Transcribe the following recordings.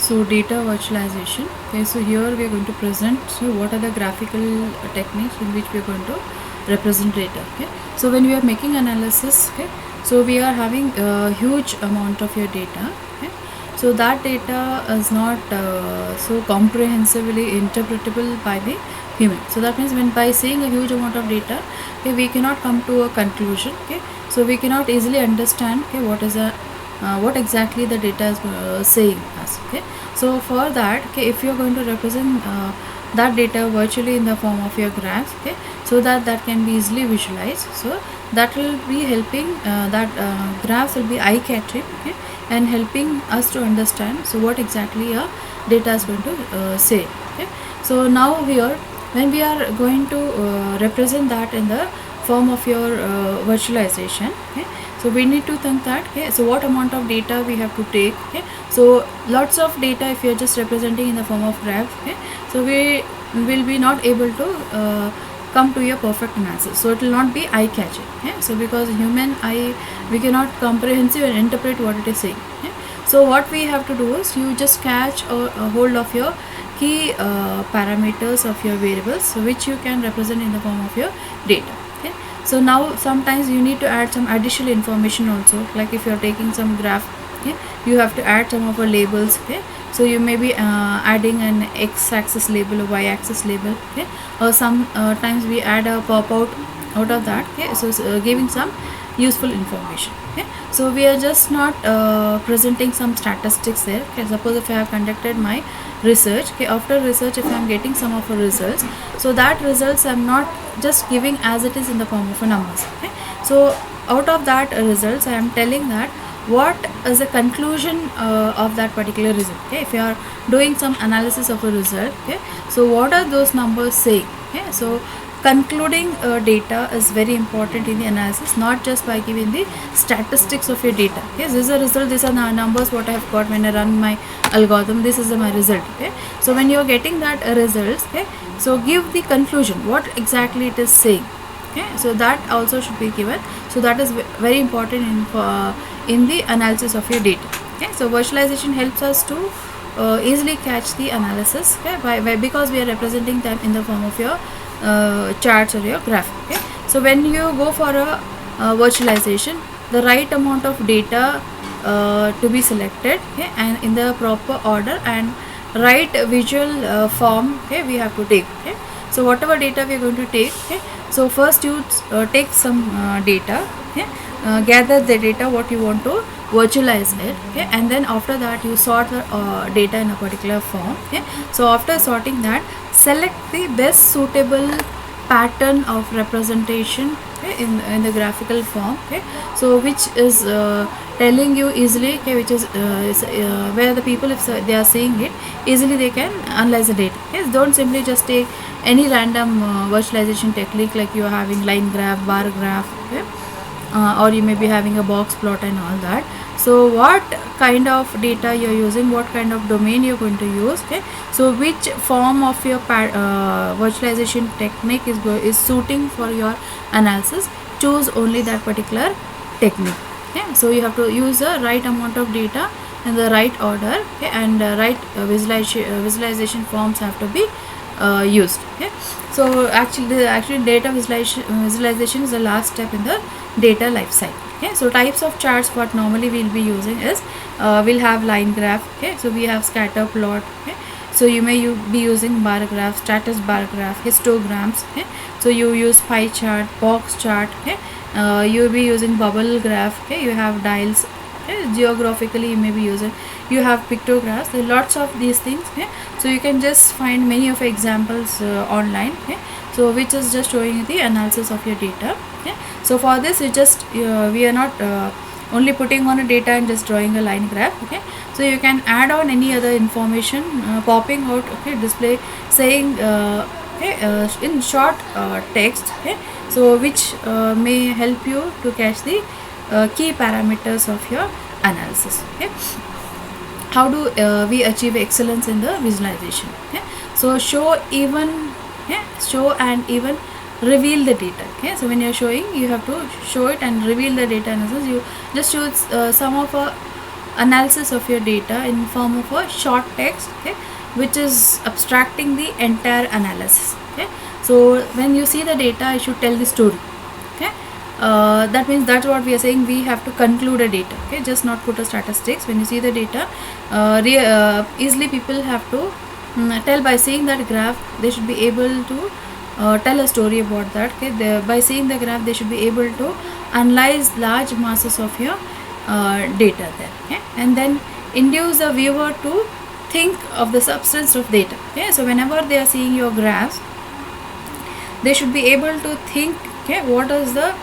So data virtualization. Okay, so here we are going to present so what are the graphical techniques in which we are going to represent data. Okay, so when we are making analysis, okay, so we are having a huge amount of your data. Okay, so that data is not so comprehensively interpretable by the human. So that means when by seeing a huge amount of data, okay, we cannot come to a conclusion. Okay, so we cannot easily understand okay what exactly the data is saying us. Okay, so for that, okay, if you are going to represent that data virtually in the form of your graphs, okay, so that can be easily visualized, so that will be helping that graphs will be eye catching, okay, and helping us to understand so what exactly a data is going to say. Okay, so now here when we are going to represent that in the form of your virtualization, okay, so we need to think that okay, so what amount of data we have to take. Okay, so lots of data if you are just representing in the form of graph, okay, so we will be not able to come to a perfect analysis, so it will not be eye catching. Okay, so because human eye we cannot comprehensive and interpret what it is saying. Okay, so what we have to do is you just catch a hold of your key parameters of your variables, so which you can represent in the form of your data. Okay, so now sometimes you need to add some additional information also, like if you are taking some graph, okay, you have to add some of the labels. Okay, so you may be adding an x-axis label or y-axis label. Okay, or some times we add a pop out of that. Okay, so giving some useful information. Okay, so we are just not presenting some statistics there. Okay, suppose if I have conducted my research, okay, after research if I am getting some of the results, so that results I am not just giving as it is in the form of a numbers. Okay, so out of that results I am telling that what is the conclusion of that particular result. Okay, if you are doing some analysis of a result, okay, so what are those numbers saying. Okay, so concluding data is very important in the analysis, not just by giving the statistics of your data. Okay, this is a result, these are the numbers what I have got when I run my algorithm, this is my result. Okay, so when you are getting that results, okay, so give the conclusion what exactly it is saying. Okay, so that also should be given, so that is very important in the analysis of your data. Okay, so virtualization helps us to easily catch the analysis. Okay, because we are representing them in the form of your charts or your graph. Okay, so when you go for a virtualization, the right amount of data to be selected, okay, and in the proper order and right visual form, okay, we have to take. Okay, so whatever data we are going to take, okay, so first you take some data. Okay, gather the data what you want to virtualize it. Okay, and then after that you sort the data in a particular form. Okay, so after sorting that, select the best suitable pattern of representation, okay, in the graphical form. Okay, so which is telling you easily, okay, which is where the people if they are seeing it easily they can analyze the data. Okay, don't simply just take any random virtualization technique like you are having line graph, bar graph. Okay, or you may be having a box plot and all that. So what kind of data you're using, what kind of domain you're going to use. Okay, so which form of your virtualization technique is suiting for your analysis, choose only that particular technique. Okay, so you have to use the right amount of data in the right order. Okay, and right visualization forms have to be used. Okay, so actually data visualization is the last step in the data life cycle. Okay, so types of charts what normally we'll be using is we'll have line graph. Okay, so we have scatter plot. Okay, so you may be using bar graph, status bar graph, histograms. Okay, so you use pie chart, box chart. Okay, you'll be using bubble graph. Okay, you have dials. Okay, geographically you may be using, you have pictographs, there are lots of these things. Okay, so you can just find many of examples online. Okay, so which is just showing you the analysis of your data. Okay, so for this you just we are not only putting on a data and just drawing a line graph. Okay, so you can add on any other information popping out. Okay, display saying in short text. Okay, so which may help you to catch the key parameters of your analysis. Okay, how do we achieve excellence in the visualization. Okay, so show even, okay, show and even reveal the data. Okay, so when you're showing you have to show it and reveal the data analysis. You just choose some of analysis of your data in form of a short text, okay, which is abstracting the entire analysis. Okay, so when you see the data, it should tell the story. Okay, that means that's what we are saying. We have to conclude a data. Okay, just not put a statistics. When you see the data, easily people have to tell by seeing that graph. They should be able to tell a story about that. Okay, by seeing the graph, they should be able to analyze large masses of your data there. Okay, and then induce the viewer to think of the substance of data. Okay, so whenever they are seeing your graphs, they should be able to think, okay, what is the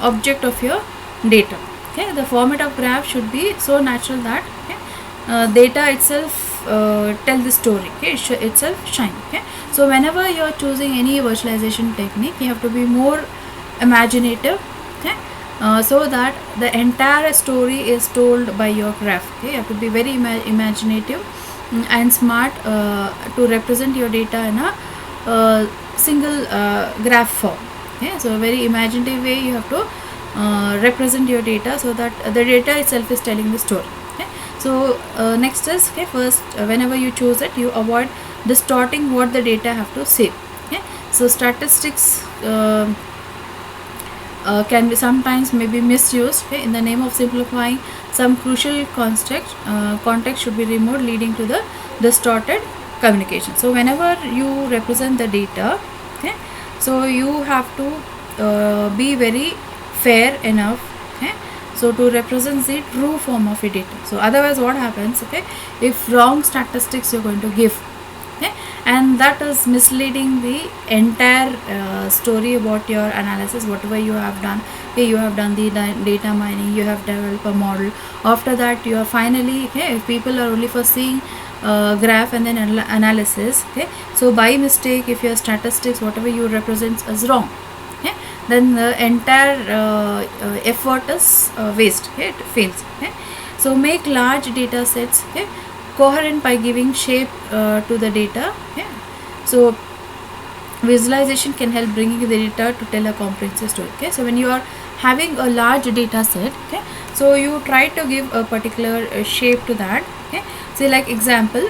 object of your data. Okay, the format of graph should be so natural that, okay, data itself tell the story. Okay, itself shine. Okay, so whenever you are choosing any virtualization technique, you have to be more imaginative. Okay, so that the entire story is told by your graph. Okay, you have to be very imaginative and smart to represent your data in a single graph form. Okay, so a very imaginative way you have to represent your data, so that the data itself is telling the story. Okay, so next is, okay, first whenever you choose it, you avoid distorting what the data have to say. Okay, so statistics can be sometimes may be misused. Okay, in the name of simplifying, some crucial context should be removed, leading to the distorted communication. So whenever you represent the data, okay, so you have to be very fair enough, okay, so to represent the true form of your data. So otherwise what happens, okay, if wrong statistics you're going to give, okay, and that is misleading the entire story about your analysis, whatever you have done. Okay, you have done the data mining, you have developed a model. After that, you are finally, okay, if people are only for seeing graph and then analysis, okay, so by mistake, if your statistics, whatever you represent is wrong, okay, then the entire effort is waste. Okay, it fails. Okay, so make large data sets, okay, coherent by giving shape to the data. Okay, so visualization can help bringing the data to tell a comprehensive story. Okay, so when you are having a large data set, okay, so you try to give a particular shape to that. Okay, say like example,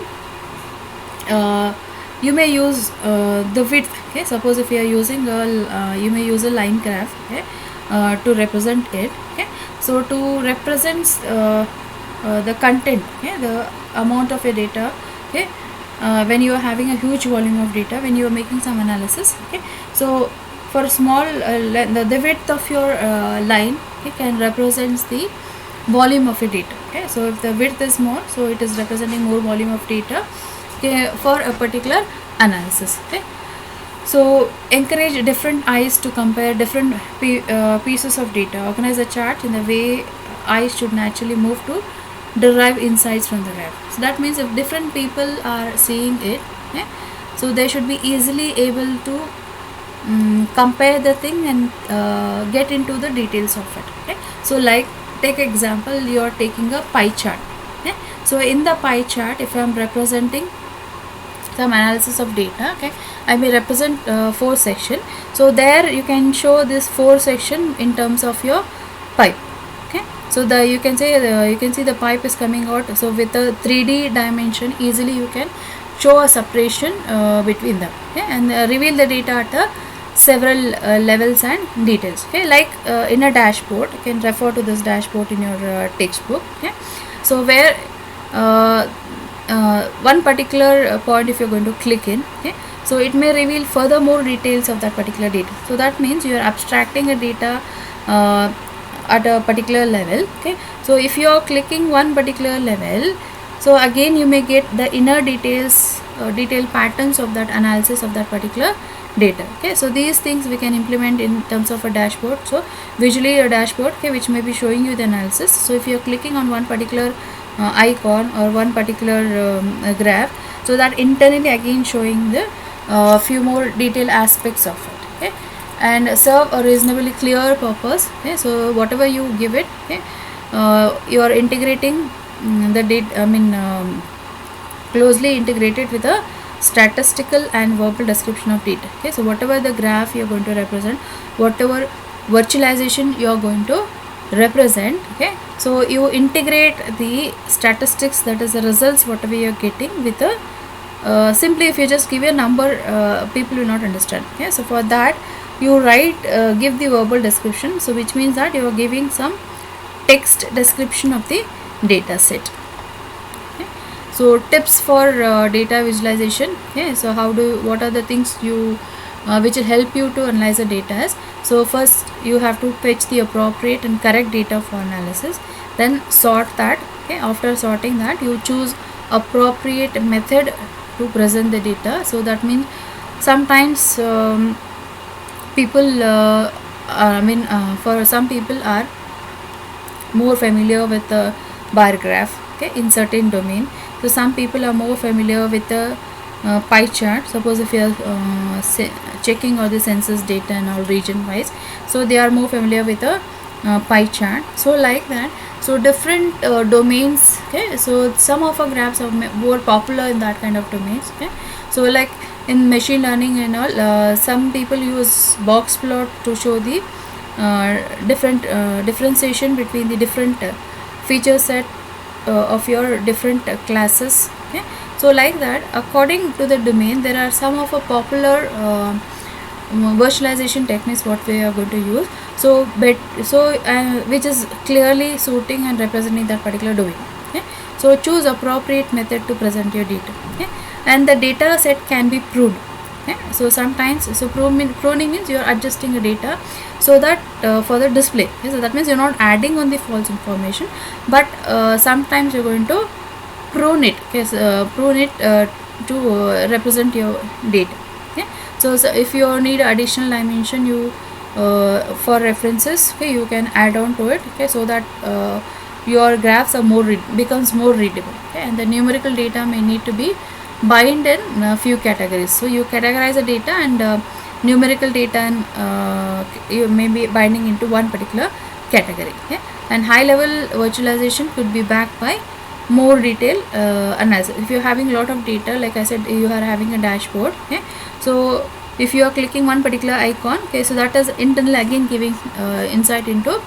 you may use the width. Okay, suppose if you are using you may use a line graph, okay, to represent it. Okay, so to represent the content, okay, the amount of your data, okay, when you are having a huge volume of data, when you are making some analysis, okay, so for small the width of your line, okay, can represents the volume of your data. Okay, so if the width is more, so it is representing more volume of data, okay, for a particular analysis. Okay, so encourage different eyes to compare different pieces of data. Organize a chart in the way eyes should naturally move to derive insights from the graph. So that means if different people are seeing it, okay, so they should be easily able to compare the thing and get into the details of it. Okay, so like take example, you are taking a pie chart. Okay, so in the pie chart, if I am representing some analysis of data, okay, I may represent 4 section. So there you can show this 4 section in terms of your pipe. Okay, so the you can see the pipe is coming out. So with a 3D dimension, easily you can show a separation between them. Okay, and reveal the data at several levels and details. Okay, like in a dashboard, you can refer to this dashboard in your textbook. Okay, so where one particular point, if you're going to click in, okay, so it may reveal further more details of that particular data. So that means you are abstracting a data at a particular level. Okay, so if you are clicking one particular level, so again you may get the inner details, detailed patterns of that analysis of that particular data. Okay, so these things we can implement in terms of a dashboard. So visually a dashboard, okay, which may be showing you the analysis. So if you are clicking on one particular icon or one particular graph, so that internally again showing the few more detailed aspects of it. Okay, and serve a reasonably clear purpose. Okay, so whatever you give it, okay, you are integrating the data, closely integrated with a statistical and verbal description of data. Okay, so whatever the graph you are going to represent, whatever virtualization you are going to represent. Okay, so you integrate the statistics, that is the results whatever you are getting, with a simply if you just give a number, people will not understand. Okay, so for that you write, give the verbal description, so which means that you are giving some text description of the data set. Okay, so tips for data visualization. Okay, so what are the things you which will help you to analyze the data is, so first you have to fetch the appropriate and correct data for analysis, then sort that. Okay, after sorting that, you choose appropriate method to present the data. So that means sometimes people for some people are more familiar with the bar graph, okay, in certain domain. So some people are more familiar with the pie chart. Suppose if you are checking all the census data and all region wise, so they are more familiar with the pie chart. So like that, so different domains. Okay, so some of our graphs are more popular in that kind of domains. Okay, so like in machine learning and all, some people use box plot to show the different differentiation between the different feature set of your different classes. Okay, so like that, according to the domain, there are some of a popular virtualization techniques what we are going to use. So which is clearly suiting and representing that particular domain. Okay, so choose appropriate method to present your data. Okay, and the data set can be pruned. Okay, so sometimes, so pruning means you are adjusting the data so that for the display. Okay, so that means you're not adding on the false information, but sometimes you're going to prune it. Okay, so, prune it to represent your data. Okay, so if you need additional dimension, you for references, okay, you can add on to it. Okay, so that your graphs are becomes more readable. Okay, and the numerical data may need to be bind in a few categories. So you categorize the data, and numerical data, and you may be binding into one particular category. Okay, and high level virtualization could be backed by more detailed analysis. If you're having a lot of data, like I said, you are having a dashboard. Okay, so if you are clicking one particular icon, okay, so that is internally again giving insight into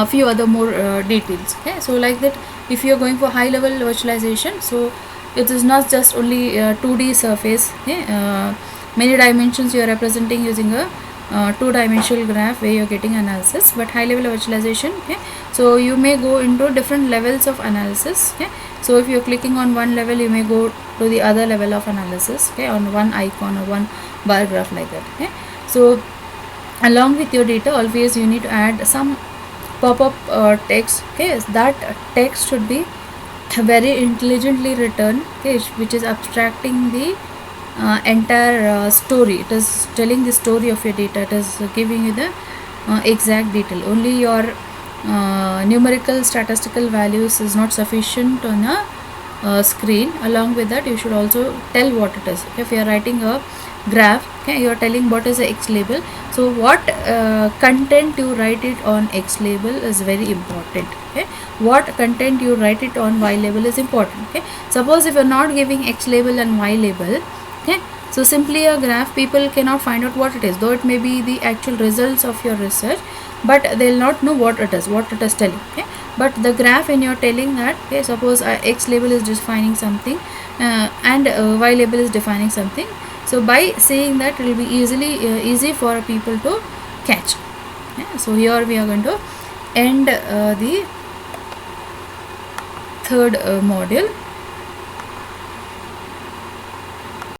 few other more details. Okay, so like that, if you are going for high level virtualization, so it is not just only 2D surface. Okay, many dimensions you are representing using a two-dimensional graph where you're getting analysis. But high level virtualization, okay, so you may go into different levels of analysis. Okay, so if you're clicking on one level, you may go to the other level of analysis. Okay, on one icon or one bar graph, like that. Okay, so along with your data, always you need to add some pop-up text. Okay, that text should be very intelligently written. Okay, which is abstracting the entire story. It is telling the story of your data. It is giving you the exact detail. Only your numerical statistical values is not sufficient on a screen. Along with that, you should also tell what it is. If you are writing a graph, okay, you are telling what is the X label. So what content you write it on X label is very important. Okay, what content you write it on Y label is important. Okay, suppose if you're not giving X label and Y label, okay, so simply a graph, people cannot find out what it is, though it may be the actual results of your research, but they'll not know what it is telling. Okay, but the graph, when you're telling that, okay, suppose X label is defining something, and Y label is defining something, so by saying that, it will be easy for people to catch. Okay, so here we are going to end the third module.